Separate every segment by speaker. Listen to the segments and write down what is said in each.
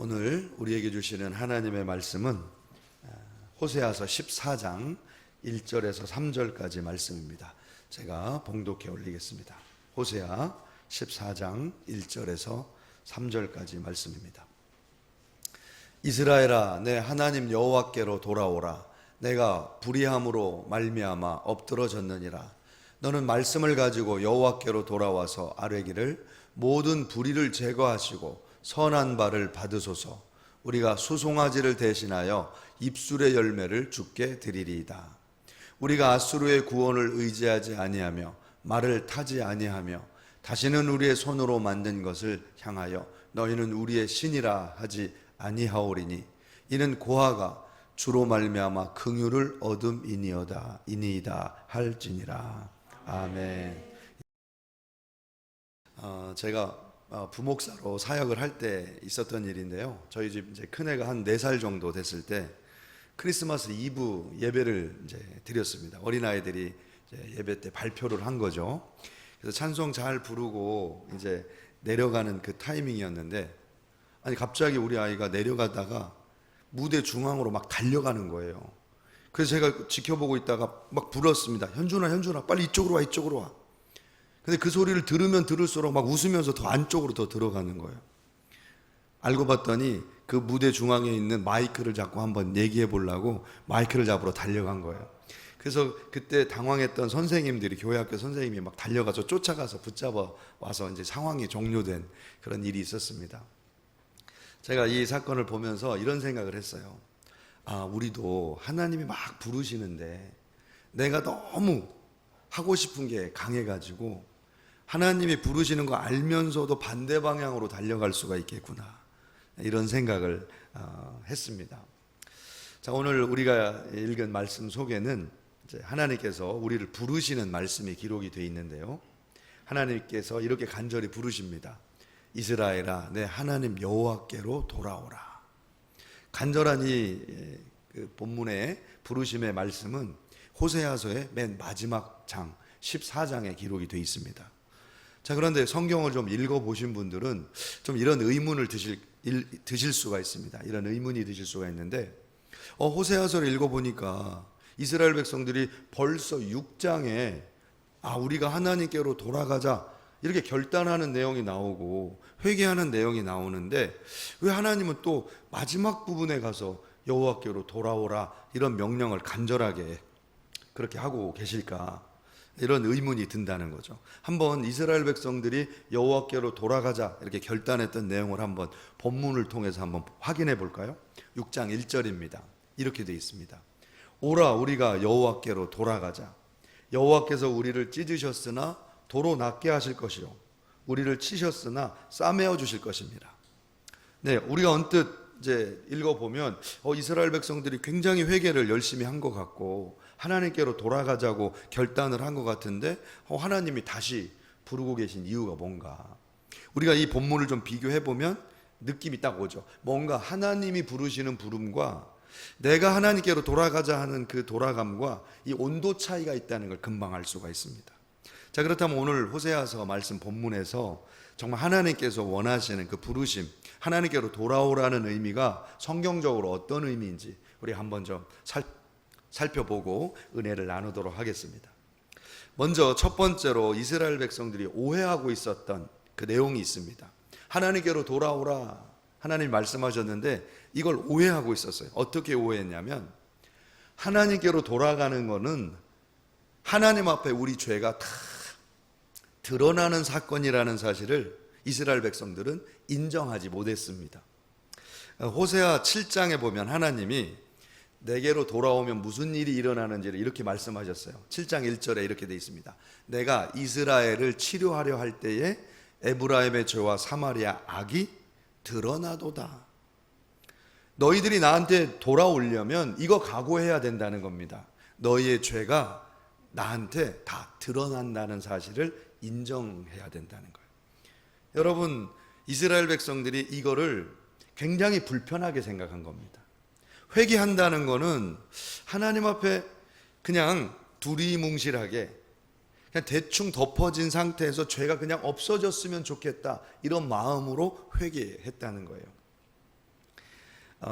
Speaker 1: 오늘 우리에게 주시는 하나님의 말씀은 호세아서 14장 1절에서 3절까지 말씀입니다. 제가 봉독해 올리겠습니다. 호세아 14장 1절에서 3절까지 말씀입니다. 이스라엘아, 내 하나님 여호와께로 돌아오라. 내가 불의함으로 말미암아 엎드러졌느니라. 너는 말씀을 가지고 여호와께로 돌아와서 아뢰기를 모든 불의를 제거하시고 선한 바를 받으소서. 우리가 수송아지를 대신하여 입술의 열매를 주께 드리리이다. 우리가 아수르의 구원을 의지하지 아니하며 말을 타지 아니하며 다시는 우리의 손으로 만든 것을 향하여 너희는 우리의 신이라 하지 아니하오리니 이는 고아가 주로 말미암아 긍휼을 얻음이니이다 할지니라. 아멘. 제가 부목사로 사역을 할 때 있었던 일인데요. 저희 집 이제 큰애가 한 4살 정도 됐을 때 크리스마스 이브 예배를 이제 드렸습니다. 어린아이들이 이제 예배 때 발표를 한 거죠. 그래서 찬송 잘 부르고 이제 내려가는 그 타이밍이었는데, 아니 갑자기 우리 아이가 내려가다가 무대 중앙으로 막 달려가는 거예요. 그래서 제가 지켜보고 있다가 막 불렀습니다. 현준아 빨리 이쪽으로 와. 근데 그 소리를 들으면 들을수록 막 웃으면서 더 안쪽으로 더 들어가는 거예요. 알고 봤더니 그 무대 중앙에 있는 마이크를 잡고 한번 얘기해 보려고 마이크를 잡으러 달려간 거예요. 그래서 그때 당황했던 선생님들이, 교회학교 선생님이 막 달려가서 쫓아가서 붙잡아 와서 이제 상황이 종료된 그런 일이 있었습니다. 제가 이 사건을 보면서 이런 생각을 했어요. 우리도 하나님이 막 부르시는데 내가 너무 하고 싶은 게 강해가지고 하나님이 부르시는 거 알면서도 반대 방향으로 달려갈 수가 있겠구나, 이런 생각을 했습니다. 자, 오늘 우리가 읽은 말씀 속에는 이제 하나님께서 우리를 부르시는 말씀이 기록이 되어 있는데요. 하나님께서 이렇게 간절히 부르십니다. 이스라엘아, 내 하나님 여호와께로 돌아오라. 간절한 이 본문의 부르심의 말씀은 호세아서의 맨 마지막 장 14장에 기록이 되어 있습니다. 자, 그런데 성경을 좀 읽어보신 분들은 좀 이런 의문을 드실 수가 있습니다. 이런 의문이 드실 수가 있는데, 호세아서를 읽어보니까 이스라엘 백성들이 벌써 6장에 우리가 하나님께로 돌아가자 이렇게 결단하는 내용이 나오고 회개하는 내용이 나오는데, 왜 하나님은 또 마지막 부분에 가서 여호와께로 돌아오라 이런 명령을 간절하게 그렇게 하고 계실까, 이런 의문이 든다는 거죠. 한번 이스라엘 백성들이 여호와께로 돌아가자 이렇게 결단했던 내용을 한번 본문을 통해서 한번 확인해 볼까요? 6장 1절입니다. 이렇게 되어 있습니다. 오라, 우리가 여호와께로 돌아가자. 여호와께서 우리를 찢으셨으나 도로 낫게 하실 것이요 우리를 치셨으나 싸매어 주실 것입니다. 네, 우리가 언뜻 이제 읽어보면 이스라엘 백성들이 굉장히 회개를 열심히 한 것 같고 하나님께로 돌아가자고 결단을 한 것 같은데 하나님이 다시 부르고 계신 이유가 뭔가, 우리가 이 본문을 좀 비교해보면 느낌이 딱 오죠. 뭔가 하나님이 부르시는 부름과 내가 하나님께로 돌아가자 하는 그 돌아감과 이 온도 차이가 있다는 걸 금방 알 수가 있습니다. 자, 그렇다면 오늘 호세아서 말씀 본문에서 정말 하나님께서 원하시는 그 부르심, 하나님께로 돌아오라는 의미가 성경적으로 어떤 의미인지 우리 한번 좀 살펴보고 은혜를 나누도록 하겠습니다. 먼저 첫 번째로 이스라엘 백성들이 오해하고 있었던 그 내용이 있습니다. 하나님께로 돌아오라 하나님 말씀하셨는데 이걸 오해하고 있었어요. 어떻게 오해했냐면, 하나님께로 돌아가는 거는 하나님 앞에 우리 죄가 다 드러나는 사건이라는 사실을 이스라엘 백성들은 인정하지 못했습니다. 호세아 7장에 보면 하나님이 내게로 돌아오면 무슨 일이 일어나는지를 이렇게 말씀하셨어요. 7장 1절에 이렇게 되어 있습니다. 내가 이스라엘을 치료하려 할 때에 에브라임의 죄와 사마리아 악이 드러나도다. 너희들이 나한테 돌아오려면 이거 각오해야 된다는 겁니다. 너희의 죄가 나한테 다 드러난다는 사실을 인정해야 된다는 거예요. 여러분, 이스라엘 백성들이 이거를 굉장히 불편하게 생각한 겁니다. 회개한다는 거는 하나님 앞에 그냥 두리뭉실하게 그냥 대충 덮어진 상태에서 죄가 그냥 없어졌으면 좋겠다, 이런 마음으로 회개했다는 거예요.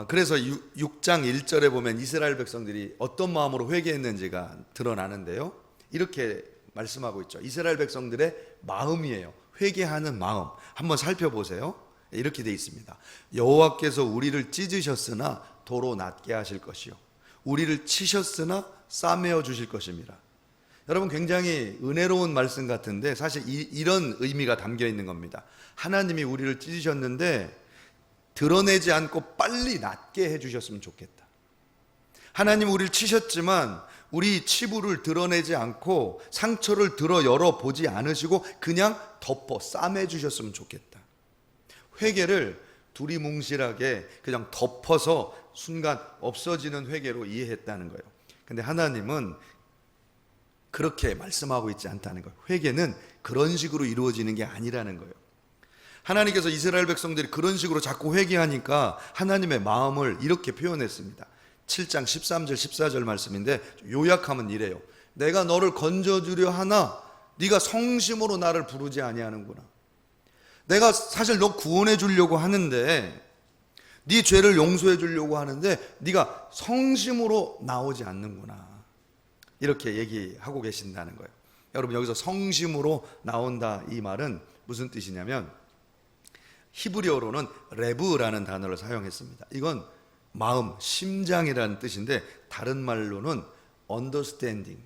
Speaker 1: 그래서 6장 1절에 보면 이스라엘 백성들이 어떤 마음으로 회개했는지가 드러나는데요. 이렇게 말씀하고 있죠. 이스라엘 백성들의 마음이에요. 회개하는 마음. 한번 살펴보세요. 이렇게 돼 있습니다. 여호와께서 우리를 찢으셨으나 도로 낫게 하실 것이요, 우리를 치셨으나 싸매어 주실 것입니다. 여러분, 굉장히 은혜로운 말씀 같은데 사실 이런 의미가 담겨 있는 겁니다. 하나님이 우리를 찢으셨는데 드러내지 않고 빨리 낫게 해주셨으면 좋겠다. 하나님 우리를 치셨지만 우리 치부를 드러내지 않고 상처를 들어 열어보지 않으시고 그냥 덮어 싸매주셨으면 좋겠다. 회개를 두리뭉실하게 그냥 덮어서 순간 없어지는 회개로 이해했다는 거예요. 근데 하나님은 그렇게 말씀하고 있지 않다는 거예요. 회개는 그런 식으로 이루어지는 게 아니라는 거예요. 하나님께서 이스라엘 백성들이 그런 식으로 자꾸 회개하니까 하나님의 마음을 이렇게 표현했습니다. 7장 13절 14절 말씀인데 요약하면 이래요. 내가 너를 건져주려 하나 네가 성심으로 나를 부르지 아니하는구나. 내가 사실 너 구원해 주려고 하는데, 네 죄를 용서해 주려고 하는데 네가 성심으로 나오지 않는구나. 이렇게 얘기하고 계신다는 거예요. 여러분, 여기서 성심으로 나온다 이 말은 무슨 뜻이냐면 히브리어로는 레브라는 단어를 사용했습니다. 이건 마음, 심장이라는 뜻인데 다른 말로는 understanding,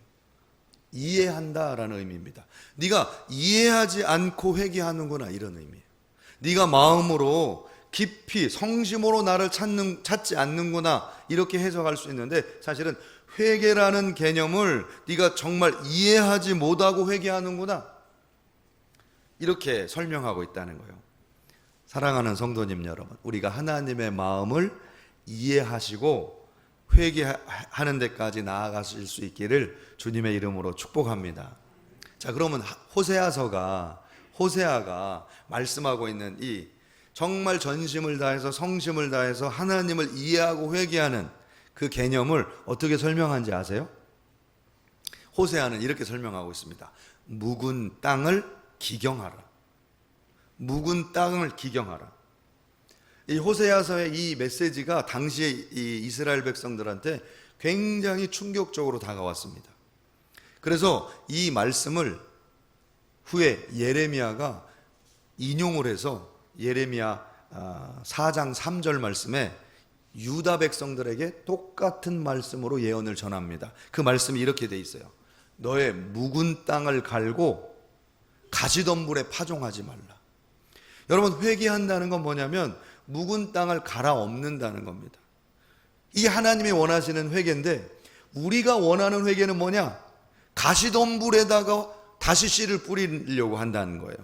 Speaker 1: 이해한다라는 의미입니다. 네가 이해하지 않고 회개하는구나, 이런 의미예요. 네가 마음으로 깊이 성심으로 나를 찾지 않는구나, 이렇게 해석할 수 있는데 사실은 회개라는 개념을 네가 정말 이해하지 못하고 회개하는구나, 이렇게 설명하고 있다는 거예요. 사랑하는 성도님 여러분, 우리가 하나님의 마음을 이해하시고 회개하는 데까지 나아가실 수 있기를 주님의 이름으로 축복합니다. 자, 그러면 호세아가 말씀하고 있는 이 정말 전심을 다해서 성심을 다해서 하나님을 이해하고 회개하는 그 개념을 어떻게 설명한지 아세요? 호세아는 이렇게 설명하고 있습니다. 묵은 땅을 기경하라. 묵은 땅을 기경하라. 이 호세아서의 이 메시지가 당시에 이 이스라엘 백성들한테 굉장히 충격적으로 다가왔습니다. 그래서 이 말씀을 후에 예레미야가 인용을 해서 예레미야 4장 3절 말씀에 유다 백성들에게 똑같은 말씀으로 예언을 전합니다. 그 말씀이 이렇게 돼 있어요. 너의 묵은 땅을 갈고 가시덤불에 파종하지 말라. 여러분, 회개한다는 건 뭐냐면 묵은 땅을 갈아엎는다는 겁니다. 이 하나님이 원하시는 회개인데 우리가 원하는 회개는 뭐냐? 가시덤불에다가 다시 씨를 뿌리려고 한다는 거예요.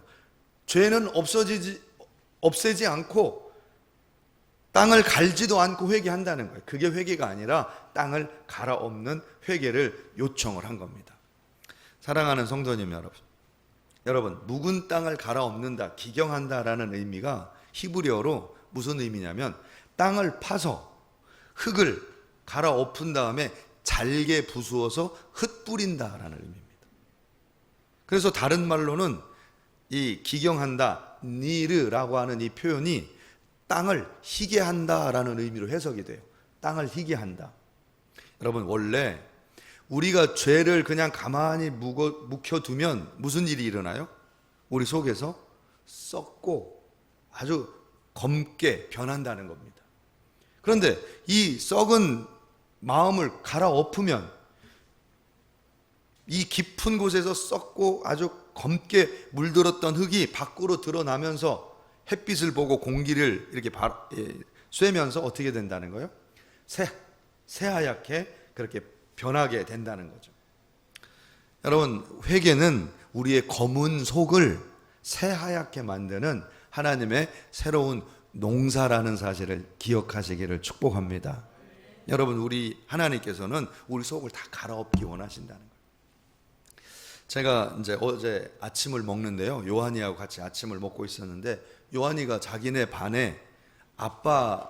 Speaker 1: 죄는 없애지 않고 땅을 갈지도 않고 회개한다는 거예요. 그게 회개가 아니라 땅을 갈아엎는 회개를 요청을 한 겁니다. 사랑하는 성도님 여러분, 묵은 땅을 갈아엎는다, 기경한다라는 의미가 히브리어로 무슨 의미냐면 땅을 파서 흙을 갈아엎은 다음에 잘게 부수어서 흩뿌린다라는 의미입니다. 그래서 다른 말로는 이 기경한다, 니르라고 하는 이 표현이 땅을 희게 한다라는 의미로 해석이 돼요. 땅을 희게 한다. 여러분, 원래 우리가 죄를 그냥 가만히 묵혀두면 무슨 일이 일어나요? 우리 속에서 썩고 아주 검게 변한다는 겁니다. 그런데 이 썩은 마음을 갈아엎으면 이 깊은 곳에서 썩고 아주 검게 물들었던 흙이 밖으로 드러나면서 햇빛을 보고 공기를 이렇게 쐬면서 어떻게 된다는 거예요? 새하얗게 그렇게 변하게 된다는 거죠. 여러분, 회개는 우리의 검은 속을 새하얗게 만드는 하나님의 새로운 농사라는 사실을 기억하시기를 축복합니다. 여러분, 우리 하나님께서는 우리 속을 다 갈아엎기 원하신다는 거예요. 제가 이제 어제 아침을 먹는데요, 요한이하고 같이 아침을 먹고 있었는데 요한이가 자기네 반에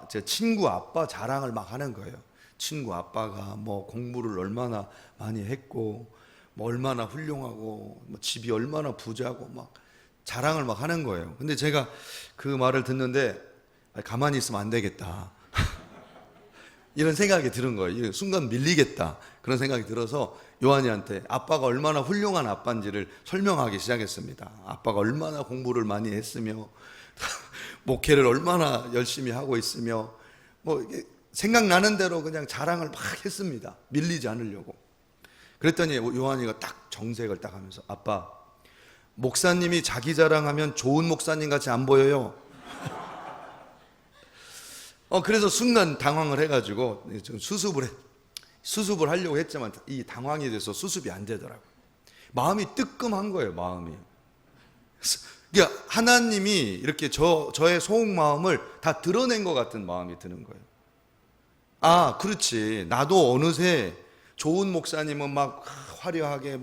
Speaker 1: 제 친구 아빠 자랑을 막 하는 거예요. 친구 아빠가 뭐 공부를 얼마나 많이 했고 뭐 얼마나 훌륭하고 뭐 집이 얼마나 부자고 막 자랑을 막 하는 거예요. 근데 제가 그 말을 듣는데 가만히 있으면 안 되겠다. 이런 생각이 드는 거예요. 순간 밀리겠다 그런 생각이 들어서 요한이한테 아빠가 얼마나 훌륭한 아빠인지를 설명하기 시작했습니다. 아빠가 얼마나 공부를 많이 했으며 목회를 얼마나 열심히 하고 있으며 뭐 생각나는 대로 그냥 자랑을 막 했습니다. 밀리지 않으려고. 그랬더니 요한이가 딱 정색을 딱 하면서 아빠, 목사님이 자기 자랑하면 좋은 목사님 같이 안 보여요. 그래서 순간 당황을 해가지고 수습을 하려고 했지만 이 당황이 돼서 수습이 안 되더라고요. 마음이 뜨끔한 거예요, 마음이. 그러니까 하나님이 이렇게 저의 속마음을 다 드러낸 것 같은 마음이 드는 거예요. 아, 그렇지. 나도 어느새 좋은 목사님은 막 화려하게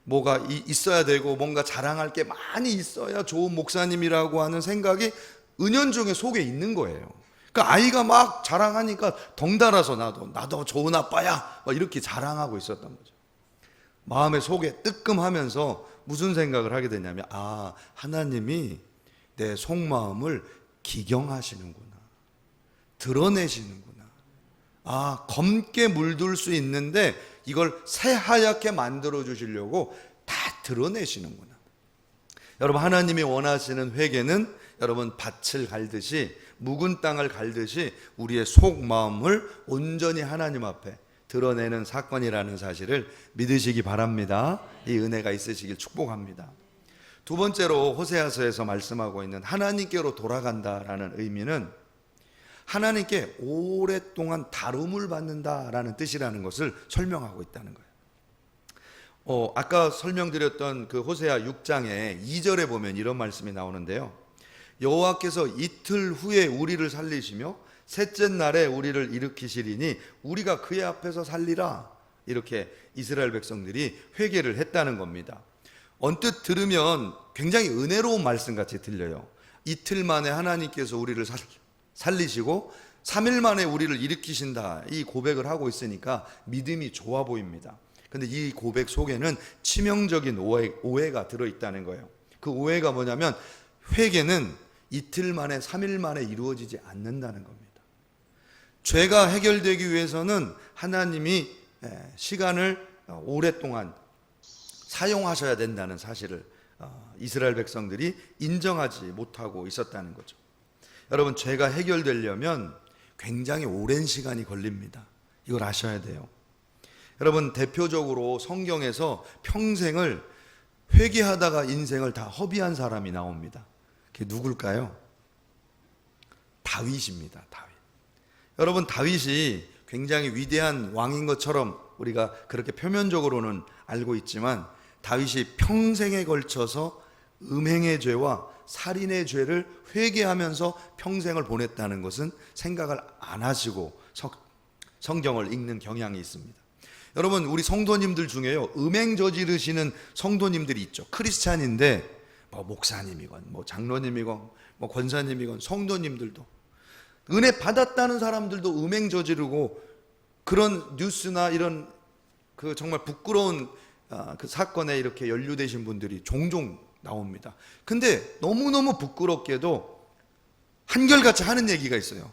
Speaker 1: 뭐가 있어야 되고 뭔가 자랑할 게 많이 있어야 좋은 목사님이라고 하는 생각이 은연중에 속에 있는 거예요. 그러니까 아이가 막 자랑하니까 덩달아서 나도 좋은 아빠야 막 이렇게 자랑하고 있었던 거죠. 마음의 속에 뜨끔하면서 무슨 생각을 하게 되냐면 하나님이 내 속마음을 기경하시는구나, 드러내시는구나. 검게 물들 수 있는데 이걸 새하얗게 만들어 주시려고 다 드러내시는구나. 여러분, 하나님이 원하시는 회개는 여러분 밭을 갈듯이 묵은 땅을 갈듯이 우리의 속마음을 온전히 하나님 앞에 드러내는 사건이라는 사실을 믿으시기 바랍니다. 이 은혜가 있으시길 축복합니다. 두 번째로 호세아서에서 말씀하고 있는 하나님께로 돌아간다라는 의미는 하나님께 오랫동안 다룸을 받는다라는 뜻이라는 것을 설명하고 있다는 거예요. 아까 설명드렸던 그 호세아 6장의 2절에 보면 이런 말씀이 나오는데요. 여호와께서 이틀 후에 우리를 살리시며 셋째 날에 우리를 일으키시리니 우리가 그의 앞에서 살리라. 이렇게 이스라엘 백성들이 회개를 했다는 겁니다. 언뜻 들으면 굉장히 은혜로운 말씀같이 들려요. 이틀 만에 하나님께서 우리를 살리시고 3일 만에 우리를 일으키신다, 이 고백을 하고 있으니까 믿음이 좋아 보입니다. 근데 이 고백 속에는 치명적인 오해가 들어있다는 거예요. 그 오해가 뭐냐면 회개는 이틀 만에 3일 만에 이루어지지 않는다는 겁니다. 죄가 해결되기 위해서는 하나님이 시간을 오랫동안 사용하셔야 된다는 사실을 이스라엘 백성들이 인정하지 못하고 있었다는 거죠. 여러분, 죄가 해결되려면 굉장히 오랜 시간이 걸립니다. 이걸 아셔야 돼요. 여러분, 대표적으로 성경에서 평생을 회개하다가 인생을 다 허비한 사람이 나옵니다. 그게 누굴까요? 다윗입니다. 다윗. 여러분, 다윗이 굉장히 위대한 왕인 것처럼 우리가 그렇게 표면적으로는 알고 있지만 다윗이 평생에 걸쳐서 음행의 죄와 살인의 죄를 회개하면서 평생을 보냈다는 것은 생각을 안 하시고 성경을 읽는 경향이 있습니다. 여러분, 우리 성도님들 중에요, 음행 저지르시는 성도님들이 있죠. 크리스찬인데 목사님이건 장로님이건 권사님이건 성도님들도, 은혜 받았다는 사람들도 음행 저지르고 그런 뉴스나 이런 그 정말 부끄러운 그 사건에 이렇게 연루되신 분들이 종종 나옵니다. 근데 너무너무 부끄럽게도 한결같이 하는 얘기가 있어요.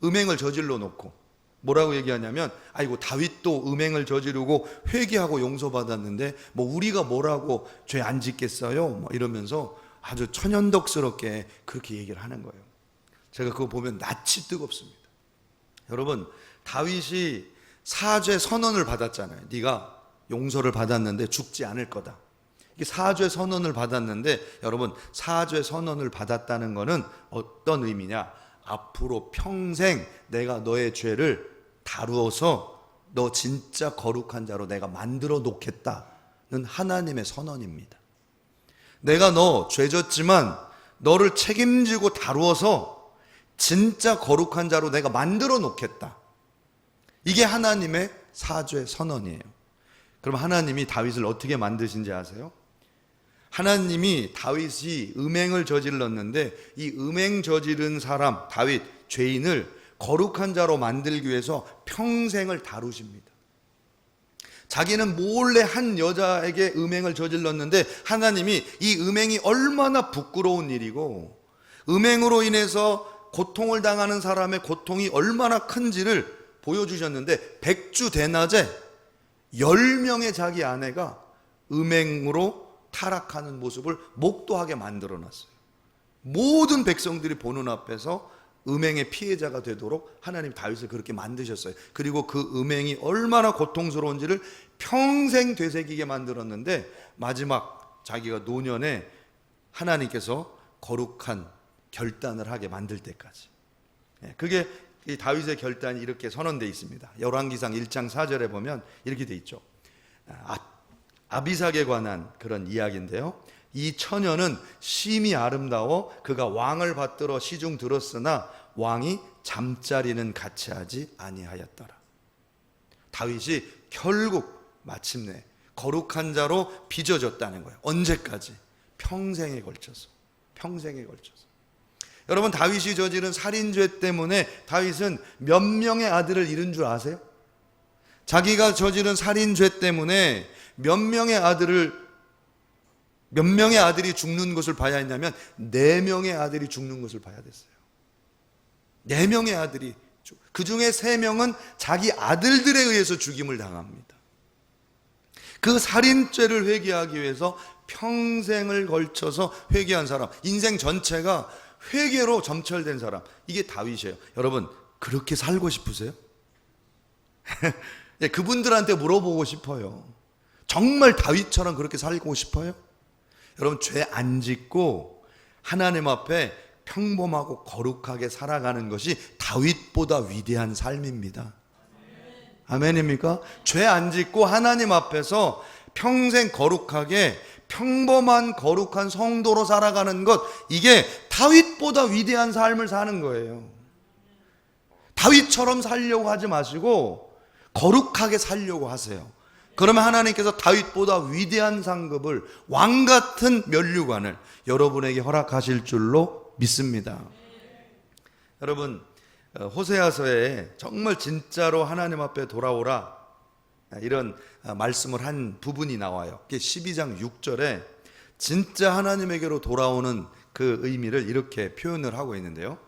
Speaker 1: 음행을 저질러 놓고 뭐라고 얘기하냐면, 아이고 다윗도 음행을 저지르고 회개하고 용서받았는데 우리가 뭐라고 죄 안 짓겠어요? 이러면서 아주 천연덕스럽게 그렇게 얘기를 하는 거예요. 제가 그거 보면 낯이 뜨겁습니다. 여러분, 다윗이 사죄 선언을 받았잖아요. 네가 용서를 받았는데 죽지 않을 거다. 이게 사죄 선언을 받았는데, 여러분, 사죄 선언을 받았다는 것은 어떤 의미냐? 앞으로 평생 내가 너의 죄를 다루어서 너 진짜 거룩한 자로 내가 만들어 놓겠다는 하나님의 선언입니다. 내가 너 죄졌지만 너를 책임지고 다루어서 진짜 거룩한 자로 내가 만들어 놓겠다. 이게 하나님의 사죄 선언이에요. 그럼 하나님이 다윗을 어떻게 만드신지 아세요? 하나님이 다윗이 음행을 저질렀는데 이 음행 저지른 사람, 다윗, 죄인을 거룩한 자로 만들기 위해서 평생을 다루십니다. 자기는 몰래 한 여자에게 음행을 저질렀는데 하나님이 이 음행이 얼마나 부끄러운 일이고 음행으로 인해서 고통을 당하는 사람의 고통이 얼마나 큰지를 보여주셨는데, 백주 대낮에 10명의 자기 아내가 음행으로 타락하는 모습을 목도하게 만들어 놨어요. 모든 백성들이 보는 앞에서 음행의 피해자가 되도록 하나님 다윗을 그렇게 만드셨어요. 그리고 그 음행이 얼마나 고통스러운지를 평생 되새기게 만들었는데, 마지막 자기가 노년에 하나님께서 거룩한 결단을 하게 만들 때까지. 그게 이 다윗의 결단이 이렇게 선언되어 있습니다. 열왕기상 1장 4절에 보면 이렇게 되어 있죠. 아비삭에 관한 그런 이야기인데요. 이 처녀는 심히 아름다워 그가 왕을 받들어 시중 들었으나 왕이 잠자리는 같이 하지 아니하였더라. 다윗이 결국 마침내 거룩한 자로 빚어졌다는 거예요. 언제까지? 평생에 걸쳐서. 평생에 걸쳐서. 여러분, 다윗이 저지른 살인죄 때문에 다윗은 몇 명의 아들을 잃은 줄 아세요? 자기가 저지른 살인죄 때문에 몇 명의 아들이 죽는 것을 봐야 했냐면 4명의 아들이 죽는 것을 봐야 됐어요. 4명의 아들이, 그 중에 3명은 자기 아들들에 의해서 죽임을 당합니다. 그 살인죄를 회개하기 위해서 평생을 걸쳐서 회개한 사람, 인생 전체가 회개로 점철된 사람, 이게 다윗이에요. 여러분, 그렇게 살고 싶으세요? 그분들한테 물어보고 싶어요. 정말 다윗처럼 그렇게 살고 싶어요? 여러분, 죄 안 짓고 하나님 앞에 평범하고 거룩하게 살아가는 것이 다윗보다 위대한 삶입니다. 아멘입니까? 죄 안 짓고 하나님 앞에서 평생 거룩하게 평범한 거룩한 성도로 살아가는 것, 이게 다윗보다 위대한 삶을 사는 거예요. 다윗처럼 살려고 하지 마시고 거룩하게 살려고 하세요. 그러면 하나님께서 다윗보다 위대한 상급을, 왕같은 면류관을 여러분에게 허락하실 줄로 믿습니다. 여러분, 호세아서에 정말 진짜로 하나님 앞에 돌아오라, 이런 말씀을 한 부분이 나와요. 12장 6절에 진짜 하나님에게로 돌아오는 그 의미를 이렇게 표현을 하고 있는데요.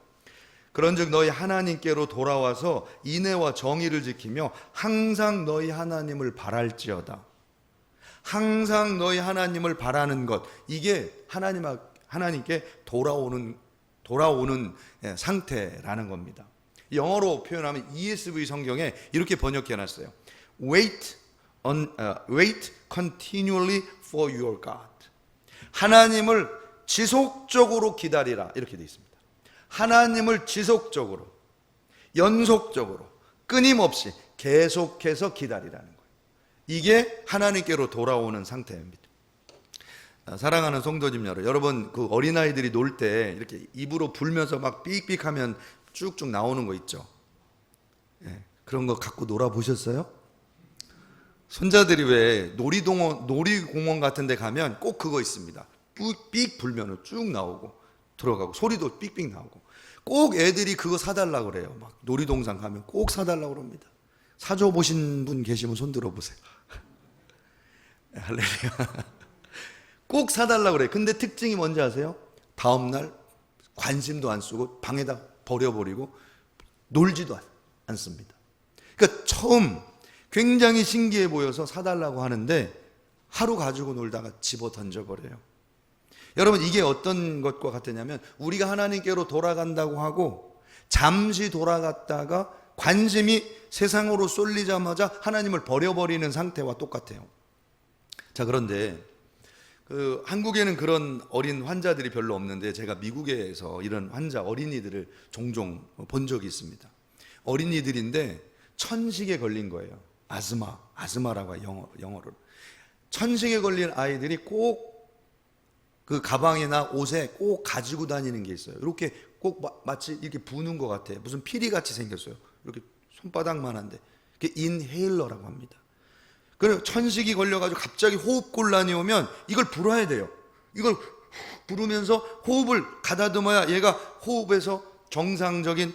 Speaker 1: 그런즉 너희 하나님께로 돌아와서 인애와 정의를 지키며 항상 너희 하나님을 바랄지어다. 항상 너희 하나님을 바라는 것, 이게 하나님께 돌아오는 상태라는 겁니다. 영어로 표현하면 ESV 성경에 이렇게 번역해 놨어요. Wait continually for your God. 하나님을 지속적으로 기다리라, 이렇게 되어 있습니다. 하나님을 지속적으로, 연속적으로, 끊임없이 계속해서 기다리라는 거예요. 이게 하나님께로 돌아오는 상태입니다. 사랑하는 성도님 여러분, 그 어린아이들이 놀 때 이렇게 입으로 불면서 막 삑삑하면 쭉쭉 나오는 거 있죠. 그런 거 갖고 놀아보셨어요? 손자들이 왜 놀이공원 같은 데 가면 꼭 그거 있습니다. 삑 불면 쭉 나오고 들어가고 소리도 삑삑 나오고, 꼭 애들이 그거 사달라고 그래요. 막 놀이동산 가면 꼭 사달라고 그럽니다. 사줘 보신 분 계시면 손 들어보세요. 할렐루야. 꼭 사달라고 그래요. 근데 특징이 뭔지 아세요? 다음날 관심도 안 쓰고 방에다 버려버리고 놀지도 않습니다. 그러니까 처음 굉장히 신기해 보여서 사달라고 하는데 하루 가지고 놀다가 집어 던져버려요. 여러분, 이게 어떤 것과 같으냐면 우리가 하나님께로 돌아간다고 하고 잠시 돌아갔다가 관심이 세상으로 쏠리자마자 하나님을 버려버리는 상태와 똑같아요. 자, 그런데 한국에는 그런 어린 환자들이 별로 없는데 제가 미국에서 이런 환자 어린이들을 종종 본 적이 있습니다. 어린이들인데 천식에 걸린 거예요. 아스마라고 해요, 영어로. 천식에 걸린 아이들이 꼭 그 가방이나 옷에 꼭 가지고 다니는 게 있어요. 이렇게 꼭 마치 이렇게 부는 것 같아요. 무슨 피리 같이 생겼어요. 이렇게 손바닥만한데. 그게 인헤일러라고 합니다. 그래서 천식이 걸려가지고 갑자기 호흡곤란이 오면 이걸 불어야 돼요. 이걸 부르면서 호흡을 가다듬어야 얘가 호흡에서 정상적인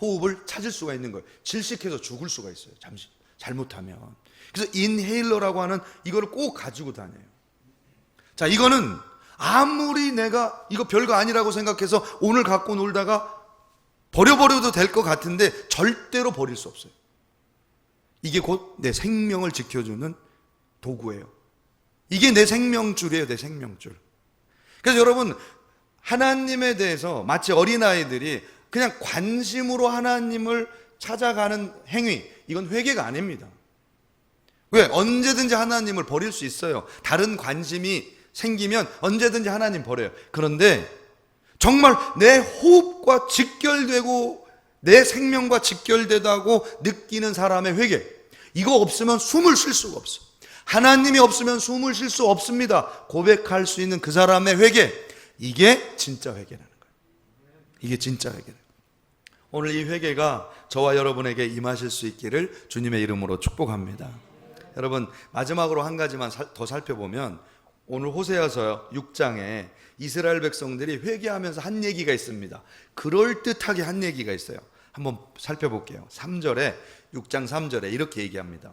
Speaker 1: 호흡을 찾을 수가 있는 거예요. 질식해서 죽을 수가 있어요. 잠시 잘못하면. 그래서 인헤일러라고 하는 이거를 꼭 가지고 다녀요. 자, 이거는 아무리 내가 이거 별거 아니라고 생각해서 오늘 갖고 놀다가 버려버려도 될 것 같은데 절대로 버릴 수 없어요. 이게 곧 내 생명을 지켜주는 도구예요. 이게 내 생명줄이에요. 내 생명줄. 그래서 여러분, 하나님에 대해서 마치 어린아이들이 그냥 관심으로 하나님을 찾아가는 행위, 이건 회개가 아닙니다. 왜? 언제든지 하나님을 버릴 수 있어요. 다른 관심이 생기면 언제든지 하나님 버려요. 그런데 정말 내 호흡과 직결되고 내 생명과 직결되다고 느끼는 사람의 회개, 이거 없으면 숨을 쉴 수가 없어. 하나님이 없으면 숨을 쉴 수 없습니다. 고백할 수 있는 그 사람의 회개, 이게 진짜 회개라는 거예요. 이게 진짜 회개예요. 오늘 이 회개가 저와 여러분에게 임하실 수 있기를 주님의 이름으로 축복합니다. 여러분, 마지막으로 한 가지만 더 살펴보면 오늘 호세아서 6장에 이스라엘 백성들이 회개하면서 한 얘기가 있습니다. 그럴듯하게 한 얘기가 있어요. 한번 살펴볼게요. 3절에, 6장 3절에 이렇게 얘기합니다.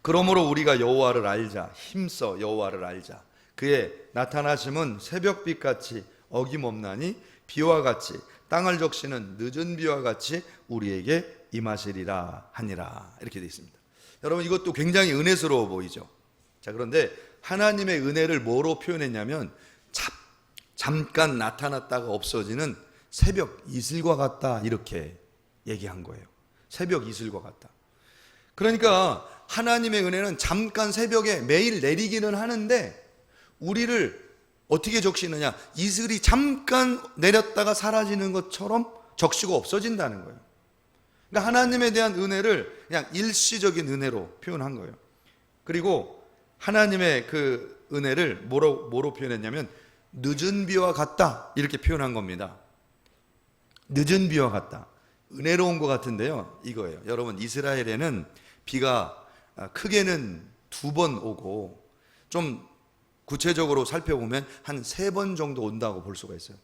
Speaker 1: 그러므로 우리가 여호와를 알자. 힘써 여호와를 알자. 그의 나타나심은 새벽빛같이 어김없나니 비와 같이 땅을 적시는 늦은 비와 같이 우리에게 임하시리라 하니라. 이렇게 되어 있습니다. 여러분, 이것도 굉장히 은혜스러워 보이죠. 자, 그런데 하나님의 은혜를 뭐로 표현했냐면 잠깐 나타났다가 없어지는 새벽 이슬과 같다, 이렇게 얘기한 거예요. 새벽 이슬과 같다. 그러니까 하나님의 은혜는 잠깐 새벽에 매일 내리기는 하는데 우리를 어떻게 적시느냐, 이슬이 잠깐 내렸다가 사라지는 것처럼 적시고 없어진다는 거예요. 그러니까 하나님에 대한 은혜를 그냥 일시적인 은혜로 표현한 거예요. 그리고 하나님의 그 은혜를 뭐로 표현했냐면 늦은 비와 같다, 이렇게 표현한 겁니다. 늦은 비와 같다. 은혜로운 것 같은데요, 이거예요. 여러분, 이스라엘에는 비가 크게는 2번 오고 좀 구체적으로 살펴보면 한 3번 정도 온다고 볼 수가 있어요.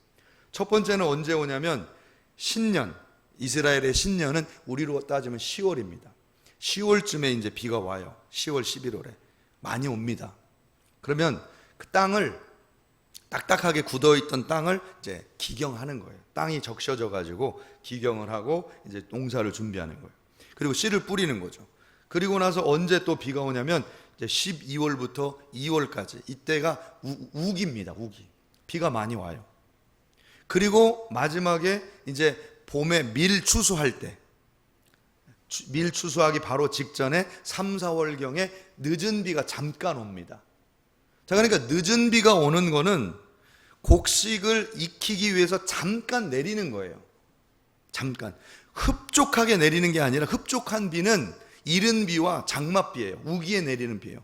Speaker 1: 첫 번째는 언제 오냐면 신년, 이스라엘의 신년은 우리로 따지면 10월입니다. 10월쯤에 이제 비가 와요. 10월, 11월에 많이 옵니다. 그러면 그 땅을, 딱딱하게 굳어있던 땅을 이제 기경하는 거예요. 땅이 적셔져 가지고 기경을 하고 이제 농사를 준비하는 거예요. 그리고 씨를 뿌리는 거죠. 그리고 나서 언제 또 비가 오냐면 이제 12월부터 2월까지, 이때가 우기입니다. 우기. 비가 많이 와요. 그리고 마지막에 이제 봄에 밀 추수할 때, 밀 추수하기 바로 직전에 3, 4월경에 늦은 비가 잠깐 옵니다. 자, 그러니까 늦은 비가 오는 거는 곡식을 익히기 위해서 잠깐 내리는 거예요. 잠깐. 흡족하게 내리는 게 아니라, 흡족한 비는 이른 비와 장맛비예요. 우기에 내리는 비예요.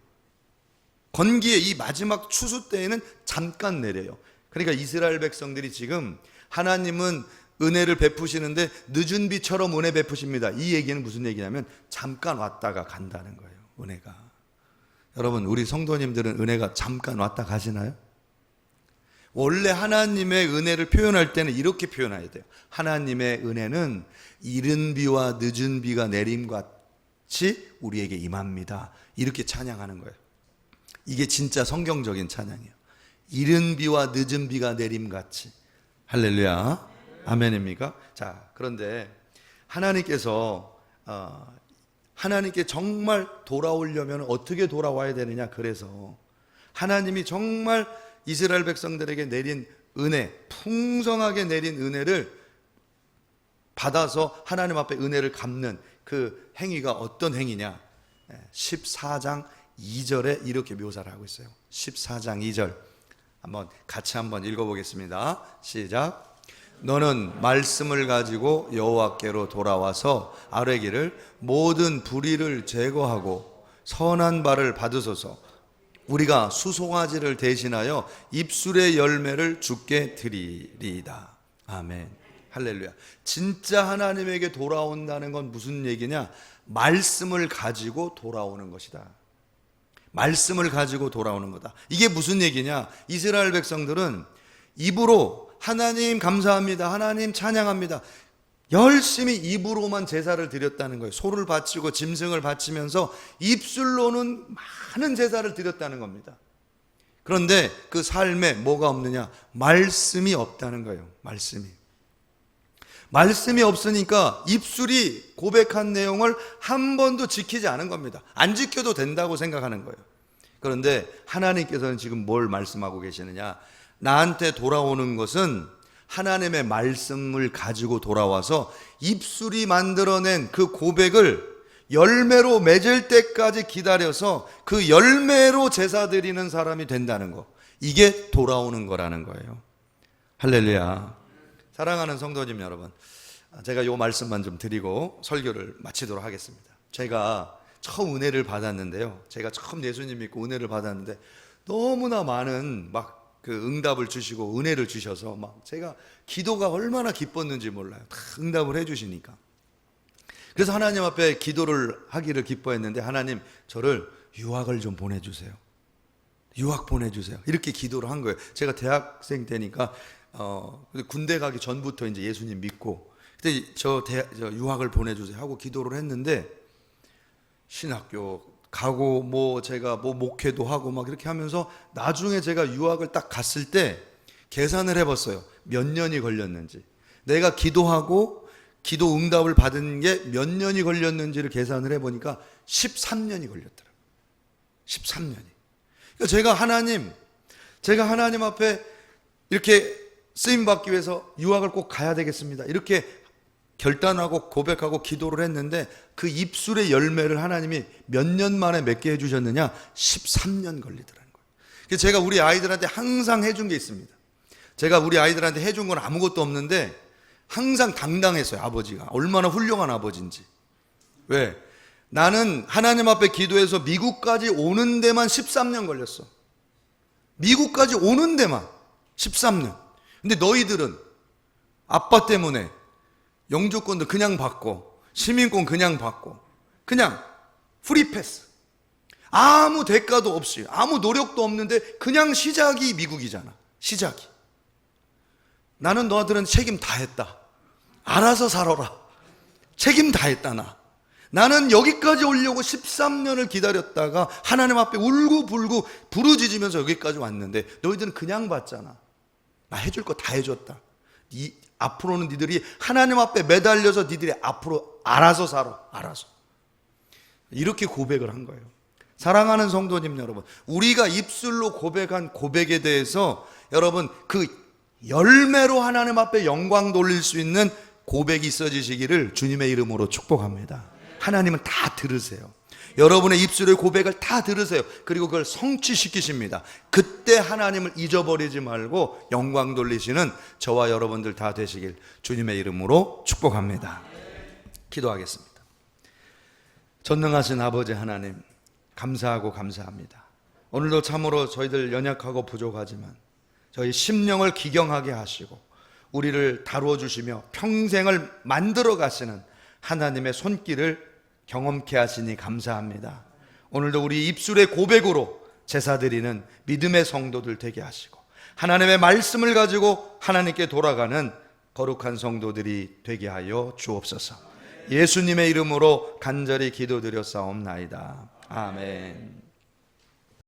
Speaker 1: 건기에 이 마지막 추수 때에는 잠깐 내려요. 그러니까 이스라엘 백성들이 지금 하나님은 은혜를 베푸시는데 늦은 비처럼 은혜 베푸십니다. 이 얘기는 무슨 얘기냐면 잠깐 왔다가 간다는 거예요. 은혜가. 여러분, 우리 성도님들은 은혜가 잠깐 왔다 가시나요? 원래 하나님의 은혜를 표현할 때는 이렇게 표현해야 돼요. 하나님의 은혜는 이른 비와 늦은 비가 내림 같이 우리에게 임합니다. 이렇게 찬양하는 거예요. 이게 진짜 성경적인 찬양이에요. 이른 비와 늦은 비가 내림 같이. 할렐루야. 아멘입니까? 자, 그런데 하나님께서 하나님께 정말 돌아오려면 어떻게 돌아와야 되느냐. 그래서 하나님이 정말 이스라엘 백성들에게 내린 은혜, 풍성하게 내린 은혜를 받아서 하나님 앞에 은혜를 갚는 그 행위가 어떤 행위냐. 14장 2절에 이렇게 묘사를 하고 있어요. 14장 2절 같이 한번 읽어보겠습니다. 시작. 너는 말씀을 가지고 여호와께로 돌아와서 아뢰기를 모든 불의를 제거하고 선한 발을 받으소서. 우리가 수송아지를 대신하여 입술의 열매를 주께 드리리이다. 아멘. 할렐루야. 진짜 하나님에게 돌아온다는 건 무슨 얘기냐? 말씀을 가지고 돌아오는 것이다. 말씀을 가지고 돌아오는 거다. 이게 무슨 얘기냐? 이스라엘 백성들은 입으로 하나님 감사합니다, 하나님 찬양합니다, 열심히 입으로만 제사를 드렸다는 거예요. 소를 바치고 짐승을 바치면서 입술로는 많은 제사를 드렸다는 겁니다. 그런데 그 삶에 뭐가 없느냐? 말씀이 없다는 거예요. 말씀이 없으니까 입술이 고백한 내용을 한 번도 지키지 않은 겁니다. 안 지켜도 된다고 생각하는 거예요. 그런데 하나님께서는 지금 뭘 말씀하고 계시느냐? 나한테 돌아오는 것은 하나님의 말씀을 가지고 돌아와서 입술이 만들어낸 그 고백을 열매로 맺을 때까지 기다려서 그 열매로 제사 드리는 사람이 된다는 거, 이게 돌아오는 거라는 거예요. 할렐루야. 사랑하는 성도님 여러분, 제가 이 말씀만 좀 드리고 설교를 마치도록 하겠습니다. 제가 처음 은혜를 받았는데요, 제가 처음 예수님 믿고 은혜를 받았는데 너무나 많은 막 그 응답을 주시고 은혜를 주셔서 막 제가 기도가 얼마나 기뻤는지 몰라요. 다 응답을 해주시니까. 그래서 하나님 앞에 기도를 하기를 기뻐했는데, 하나님 저를 유학을 좀 보내주세요. 유학 보내주세요. 이렇게 기도를 한 거예요. 제가 대학생 때니까 군대 가기 전부터 이제 예수님 믿고, 그때 저 유학을 보내주세요 하고 기도를 했는데, 신학교 가고 뭐 제가 뭐 목회도 하고 막 이렇게 하면서 나중에 제가 유학을 딱 갔을 때 계산을 해봤어요. 몇 년이 걸렸는지, 내가 기도하고 기도 응답을 받은 게 몇 년이 걸렸는지를 계산을 해보니까 13년이 걸렸더라고요. 13년이. 그러니까 제가 하나님 앞에 이렇게 쓰임 받기 위해서 유학을 꼭 가야 되겠습니다, 이렇게 결단하고 고백하고 기도를 했는데, 그 입술의 열매를 하나님이 몇 년 만에 맺게 해주셨느냐? 13년 걸리더라는 거예요. 그래서 제가 우리 아이들한테 항상 해준 게 있습니다. 제가 우리 아이들한테 해준 건 아무것도 없는데 항상 당당했어요. 아버지가 얼마나 훌륭한 아버지인지. 왜? 나는 하나님 앞에 기도해서 미국까지 오는 데만 13년 걸렸어. 미국까지 오는 데만 13년. 근데 너희들은 아빠 때문에 영주권도 그냥 받고 시민권 그냥 받고 그냥 프리패스, 아무 대가도 없이 아무 노력도 없는데 그냥 시작이 미국이잖아. 시작이. 나는 너희들은 책임 다 했다. 알아서 살아라. 책임 다 했다. 나는 여기까지 오려고 13년을 기다렸다가 하나님 앞에 울고불고 부르짖으면서 여기까지 왔는데 너희들은 그냥 받잖아. 나 해줄 거 다 해줬다. 앞으로는 니들이 하나님 앞에 매달려서 니들이 앞으로 알아서 살아. 알아서. 이렇게 고백을 한 거예요. 사랑하는 성도님 여러분, 우리가 입술로 고백한 고백에 대해서 여러분 그 열매로 하나님 앞에 영광 돌릴 수 있는 고백이 있어지시기를 주님의 이름으로 축복합니다. 하나님은 다 들으세요. 여러분의 입술의 고백을 다 들으세요. 그리고 그걸 성취시키십니다. 그때 하나님을 잊어버리지 말고 영광 돌리시는 저와 여러분들 다 되시길 주님의 이름으로 축복합니다. 기도하겠습니다. 전능하신 아버지 하나님, 감사하고 감사합니다. 오늘도 참으로 저희들 연약하고 부족하지만 저희 심령을 기경하게 하시고 우리를 다루어 주시며 평생을 만들어 가시는 하나님의 손길을 경험케 하시니 감사합니다. 오늘도 우리 입술의 고백으로 제사드리는 믿음의 성도들 되게 하시고 하나님의 말씀을 가지고 하나님께 돌아가는 거룩한 성도들이 되게 하여 주옵소서. 예수님의 이름으로 간절히 기도드렸사옵나이다. 아멘.